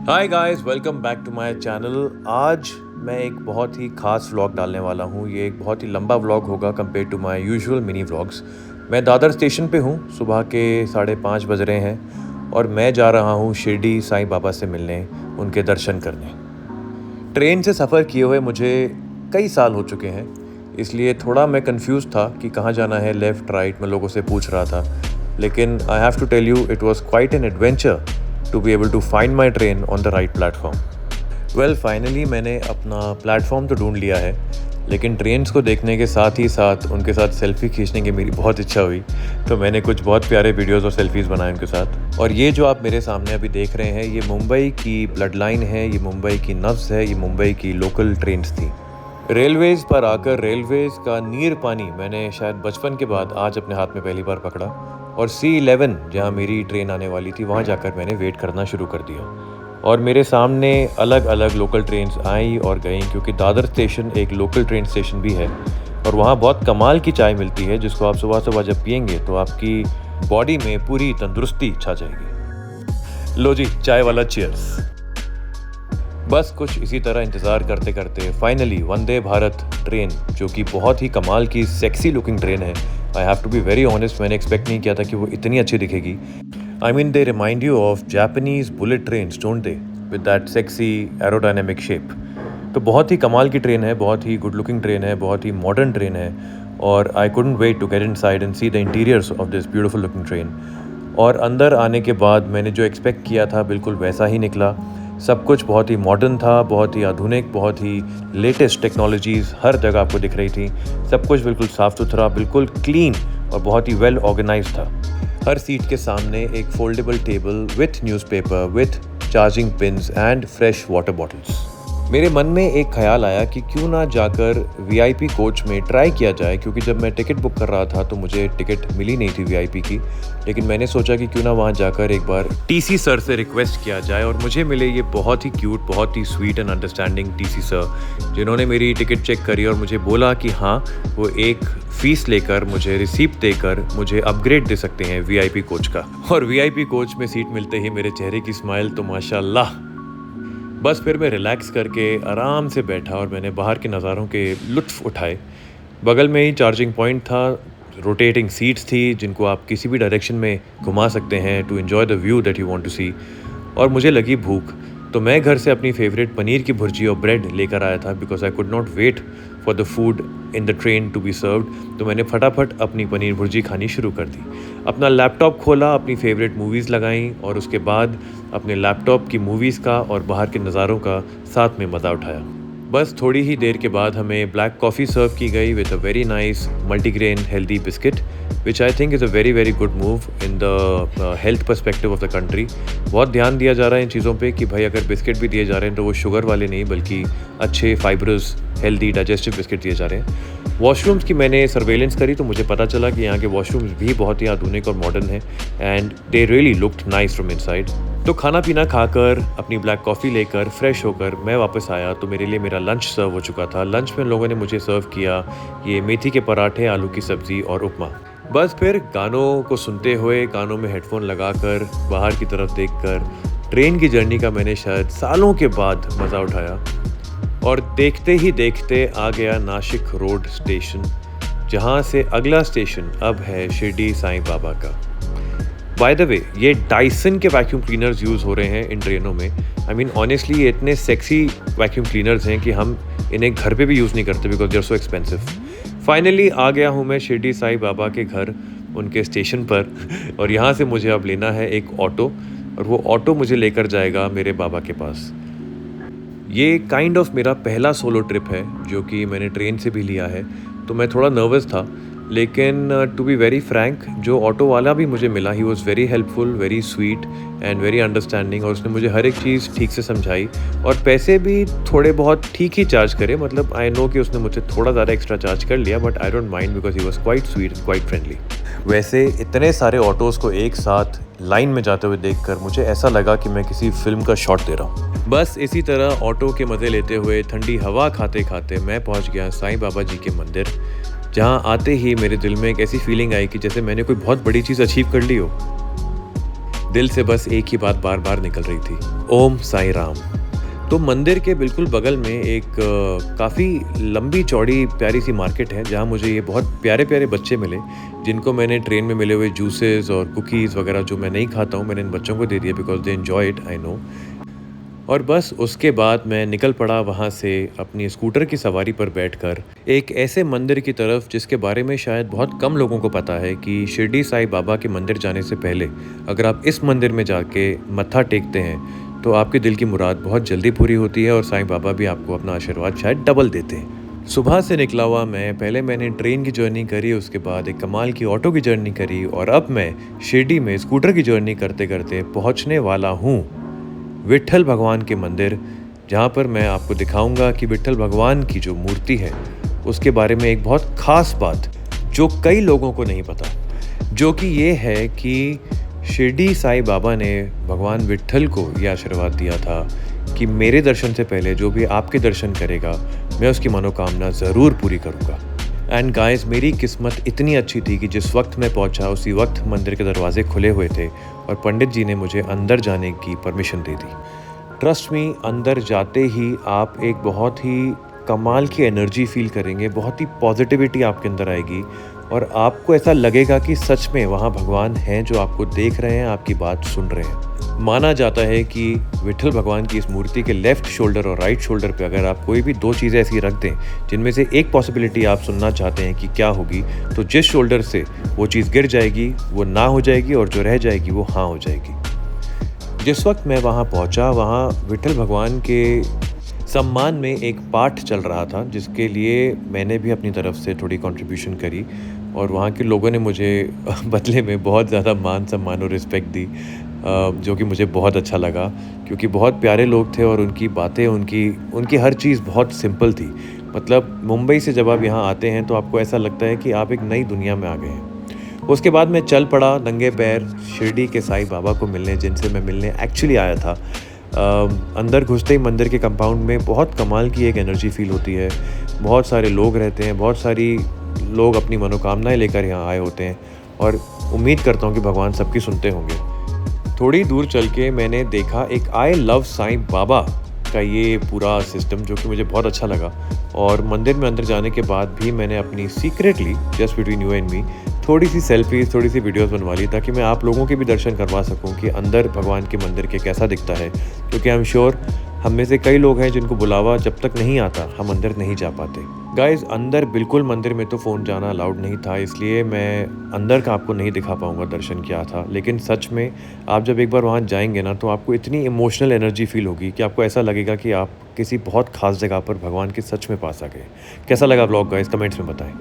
Hi guys, welcome back to my channel. आज मैं एक बहुत ही ख़ास व्लॉग डालने वाला हूँ। ये एक बहुत ही लंबा व्लॉग होगा compare to my usual mini vlogs. मैं दादर स्टेशन पे हूँ, सुबह के 5:30 बज रहे हैं और मैं जा रहा हूँ शिरडी साईं बाबा से मिलने, उनके दर्शन करने। ट्रेन से सफ़र किए हुए मुझे कई साल हो चुके हैं, इसलिए थोड़ा मैं कंफ्यूज था कि कहाँ जाना है, लेफ़्ट राइट। मैं लोगों से पूछ रहा था, लेकिन I have to tell you it was quite an adventure to be able to find my train on the right platform. Well finally मैंने अपना प्लेटफॉर्म तो ढूंढ लिया है, लेकिन ट्रेन्स को देखने के साथ ही साथ उनके साथ सेल्फ़ी खींचने की मेरी बहुत इच्छा हुई, तो मैंने कुछ बहुत प्यारे वीडियोस और सेल्फ़ीज़ बनाए उनके साथ। और ये जो आप मेरे सामने अभी देख रहे हैं, ये मुंबई की ब्लड लाइन है, ये मुंबई की नब्ज़ है, ये मुंबई की लोकल ट्रेन्स थी। रेलवेज़ पर आकर रेलवेज़ का नीर पानी मैंने शायद बचपन के बाद आज अपने हाथ में पहली बार पकड़ा, और C11 जहाँ मेरी ट्रेन आने वाली थी, वहाँ जाकर मैंने वेट करना शुरू कर दिया। और मेरे सामने अलग अलग लोकल ट्रेन्स आई और गईं, क्योंकि दादर स्टेशन एक लोकल ट्रेन स्टेशन भी है और वहाँ बहुत कमाल की चाय मिलती है, जिसको आप सुबह सुबह जब पियेंगे तो आपकी बॉडी में पूरी तंदुरुस्ती छा जाएगी। लो जी, चाय वाला चीयर्स। बस कुछ इसी तरह इंतज़ार करते करते फाइनली वंदे भारत ट्रेन, जो कि बहुत ही कमाल की सेक्सी लुकिंग ट्रेन है, I have to be very honest, मैंने एक्सपेक्ट नहीं किया था कि वो इतनी अच्छी दिखेगी। I mean they remind you of Japanese bullet trains, don't they, with that sexy aerodynamic shape. तो बहुत ही कमाल की ट्रेन है, बहुत ही गुड लुकिंग ट्रेन है, बहुत ही मॉडर्न ट्रेन है, और I couldn't wait to get inside and see the interiors of this beautiful looking train. और अंदर आने के बाद मैंने जो एक्सपेक्ट किया था बिल्कुल वैसा ही निकला। सब कुछ बहुत ही मॉडर्न था, बहुत ही आधुनिक, बहुत ही लेटेस्ट टेक्नोलॉजीज़ हर जगह आपको दिख रही थी। सब कुछ बिल्कुल साफ़ सुथरा, बिल्कुल क्लीन और बहुत ही वेल ऑर्गेनाइज्ड था। हर सीट के सामने एक foldable table with newspaper, with charging pins and fresh water bottles. मेरे मन में एक ख्याल आया कि क्यों ना जाकर वीआईपी कोच में ट्राई किया जाए, क्योंकि जब मैं टिकट बुक कर रहा था तो मुझे टिकट मिली नहीं थी वीआईपी की। लेकिन मैंने सोचा कि क्यों ना वहाँ जाकर एक बार टीसी सर से रिक्वेस्ट किया जाए, और मुझे मिले ये बहुत ही क्यूट, बहुत ही sweet and understanding TC sir, जिन्होंने मेरी टिकट चेक करी और मुझे बोला कि हाँ, वो एक फ़ीस लेकर, मुझे रिसीप्ट देकर मुझे अपग्रेड दे सकते हैं वीआईपी कोच का। और वीआईपी कोच में सीट मिलते ही मेरे चेहरे की स्माइल तो माशाल्लाह। बस फिर मैं रिलैक्स करके आराम से बैठा और मैंने बाहर के नज़ारों के लुत्फ़ उठाए। बगल में ही चार्जिंग पॉइंट था, रोटेटिंग सीट्स थी जिनको आप किसी भी डायरेक्शन में घुमा सकते हैं to enjoy the view that you want to see. और मुझे लगी भूख, तो मैं घर से अपनी फेवरेट पनीर की भुर्जी और ब्रेड लेकर आया था, because I could not wait for the food in the train to be served. तो मैंने फटाफट अपनी पनीर भुर्जी खानी शुरू कर दी। अपना लैपटॉप खोला, अपनी फेवरेट मूवीज़ लगाईं और उसके बाद अपने लैपटॉप की मूवीज़ का और बाहर के नज़ारों का साथ में मज़ा उठाया। बस थोड़ी ही देर के बाद हमें ब्लैक कॉफ़ी सर्व की गई with a very nice multigrain healthy biscuit, which I think is a very very good move in the health perspective of the country. बहुत ध्यान दिया जा रहा है इन चीज़ों पे कि भाई अगर बिस्किट भी दिए जा रहे हैं तो वो शुगर वाले नहीं, बल्कि अच्छे फाइब्रस हेल्दी डाइजेस्टिव बिस्किट दिए जा रहे हैं। वॉशरूम्स की मैंने सर्वेलेंस करी तो मुझे पता चला कि यहाँ के वॉशरूम्स भी बहुत ही आधुनिक और मॉडर्न हैं, and they really looked nice from inside. तो खाना पीना खाकर, अपनी ब्लैक कॉफ़ी लेकर, फ्रेश होकर मैं वापस आया तो मेरे लिए मेरा लंच सर्व हो चुका था। लंच में लोगों ने मुझे सर्व किया ये मेथी के पराठे, आलू की सब्ज़ी और उपमा। बस फिर गानों को सुनते हुए, कानों में हेडफोन लगाकर, बाहर की तरफ देखकर, ट्रेन की जर्नी का मैंने शायद सालों के बाद मज़ा उठाया। और देखते ही देखते आ गया नासिक रोड स्टेशन, जहाँ से अगला स्टेशन अब है शिरडी साईं बाबा का। बाय द वे, ये डाइसन के वैक्यूम क्लीनर्स यूज़ हो रहे हैं इन ट्रेनों में। आई मीन ऑनेस्टली ये इतने सेक्सी वैक्यूम क्लीनर्स हैं कि हम इन्हें घर पे भी यूज़ नहीं करते, because they are so expensive. Finally आ गया हूँ मैं शिरडी साईं बाबा के घर, उनके स्टेशन पर, और यहाँ से मुझे अब लेना है एक ऑटो, और वो ऑटो मुझे लेकर जाएगा मेरे बाबा के पास। ये काइंड ऑफ मेरा पहला सोलो ट्रिप है जो कि मैंने ट्रेन से भी लिया है, तो मैं थोड़ा नर्वस था। लेकिन टू बी वेरी फ्रैंक, जो ऑटो वाला भी मुझे मिला, he was very helpful, very sweet and very understanding, और उसने मुझे हर एक चीज़ ठीक से समझाई और पैसे भी थोड़े बहुत ठीक ही चार्ज करे। मतलब आई नो कि उसने मुझसे थोड़ा ज़्यादा एक्स्ट्रा चार्ज कर लिया, but I don't mind because he was quite sweet, quite friendly. वैसे इतने सारे ऑटोज़ को एक साथ लाइन में जाते हुए देखकर मुझे ऐसा लगा कि मैं किसी फिल्म का शॉट दे रहा हूँ। बस इसी तरह ऑटो के मज़े लेते हुए, ठंडी हवा खाते खाते मैं पहुँच गया साईं बाबा जी के मंदिर, जहाँ आते ही मेरे दिल में एक ऐसी फीलिंग आई कि जैसे मैंने कोई बहुत बड़ी चीज़ अचीव कर ली हो। दिल से बस एक ही बात बार बार निकल रही थी, ओम साईं राम। तो मंदिर के बिल्कुल बगल में एक काफ़ी लंबी चौड़ी प्यारी सी मार्केट है, जहाँ मुझे ये बहुत प्यारे प्यारे बच्चे मिले, जिनको मैंने ट्रेन में मिले हुए जूसेस और कुकीज़ वगैरह जो मैं नहीं खाता हूँ, मैंने इन बच्चों को दे दिया because they enjoy it, I know. और बस उसके बाद मैं निकल पड़ा वहाँ से अपनी स्कूटर की सवारी पर बैठकर एक ऐसे मंदिर की तरफ जिसके बारे में शायद बहुत कम लोगों को पता है कि शिरडी साईं बाबा के मंदिर जाने से पहले अगर आप इस मंदिर में जाके मत्था टेकते हैं तो आपके दिल की मुराद बहुत जल्दी पूरी होती है और साईं बाबा भी आपको अपना आशीर्वाद शायद डबल देते हैं। सुबह से निकला हुआ पहले मैंने ट्रेन की जर्नी करी, उसके बाद एक कमाल की ऑटो की जर्नी करी और अब मैं शिरडी में स्कूटर की जर्नी करते करते पहुँचने वाला हूँ विट्ठल भगवान के मंदिर, जहाँ पर मैं आपको दिखाऊंगा कि विट्ठल भगवान की जो मूर्ति है उसके बारे में एक बहुत ख़ास बात जो कई लोगों को नहीं पता, जो कि ये है कि शिरडी साईं बाबा ने भगवान विट्ठल को ये आशीर्वाद दिया था कि मेरे दर्शन से पहले जो भी आपके दर्शन करेगा मैं उसकी मनोकामना ज़रूर पूरी करूँगा। एंड गाइस, मेरी किस्मत इतनी अच्छी थी कि जिस वक्त मैं पहुंचा उसी वक्त मंदिर के दरवाजे खुले हुए थे और पंडित जी ने मुझे अंदर जाने की परमिशन दे दी। ट्रस्ट मी, अंदर जाते ही आप एक बहुत ही कमाल की एनर्जी फील करेंगे, बहुत ही पॉजिटिविटी आपके अंदर आएगी और आपको ऐसा लगेगा कि सच में वहाँ भगवान हैं जो आपको देख रहे हैं, आपकी बात सुन रहे हैं। माना जाता है कि विट्ठल भगवान की इस मूर्ति के लेफ़्ट शोल्डर और राइट शोल्डर पे अगर आप कोई भी दो चीज़ें ऐसी रख दें जिनमें से एक पॉसिबिलिटी आप सुनना चाहते हैं कि क्या होगी, तो जिस शोल्डर से वो चीज़ गिर जाएगी वो ना हो जाएगी और जो रह जाएगी वो हाँ हो जाएगी। जिस वक्त मैं वहाँ पहुँचा, वहाँ विट्ठल भगवान के सम्मान में एक पाठ चल रहा था जिसके लिए मैंने भी अपनी तरफ से थोड़ी कंट्रीब्यूशन करी और वहाँ के लोगों ने मुझे बदले में बहुत ज़्यादा मान सम्मान और रिस्पेक्ट दी, जो कि मुझे बहुत अच्छा लगा क्योंकि बहुत प्यारे लोग थे और उनकी बातें, उनकी हर चीज़ बहुत सिंपल थी। मतलब मुंबई से जब आप यहाँ आते हैं तो आपको ऐसा लगता है कि आप एक नई दुनिया में आ गए हैं। उसके बाद मैं चल पड़ा नंगे पैर शिरडी के साईं बाबा को मिलने, जिनसे मैं मिलने एक्चुअली आया था। अंदर घुसते ही मंदिर के कंपाउंड में बहुत कमाल की एक एनर्जी फील होती है, बहुत सारे लोग रहते हैं, बहुत सारी लोग अपनी मनोकामनाएं लेकर यहाँ आए होते हैं और उम्मीद करता हूँ कि भगवान सबकी सुनते होंगे। थोड़ी दूर चल के मैंने देखा एक आई लव साईं बाबा का ये पूरा सिस्टम, जो कि मुझे बहुत अच्छा लगा और मंदिर में अंदर जाने के बाद भी मैंने अपनी secretly just between you and me थोड़ी सी सेल्फीज़, थोड़ी सी वीडियोस बनवा ली ताकि मैं आप लोगों के भी दर्शन करवा सकूं कि अंदर भगवान के मंदिर के कैसा दिखता है, क्योंकि आई एम श्योर हम में से कई लोग हैं जिनको बुलावा जब तक नहीं आता हम अंदर नहीं जा पाते। गाइज़, अंदर बिल्कुल मंदिर में तो फ़ोन जाना अलाउड नहीं था, इसलिए मैं अंदर का आपको नहीं दिखा पाऊँगा दर्शन क्या था, लेकिन सच में आप जब एक बार वहाँ जाएंगे ना तो आपको इतनी इमोशनल एनर्जी फील होगी कि आपको ऐसा लगेगा कि आप किसी बहुत ख़ास जगह पर भगवान के सच में पास आ गए। कैसा लगा व्लॉग गाइज़, कमेंट्स में बताएं।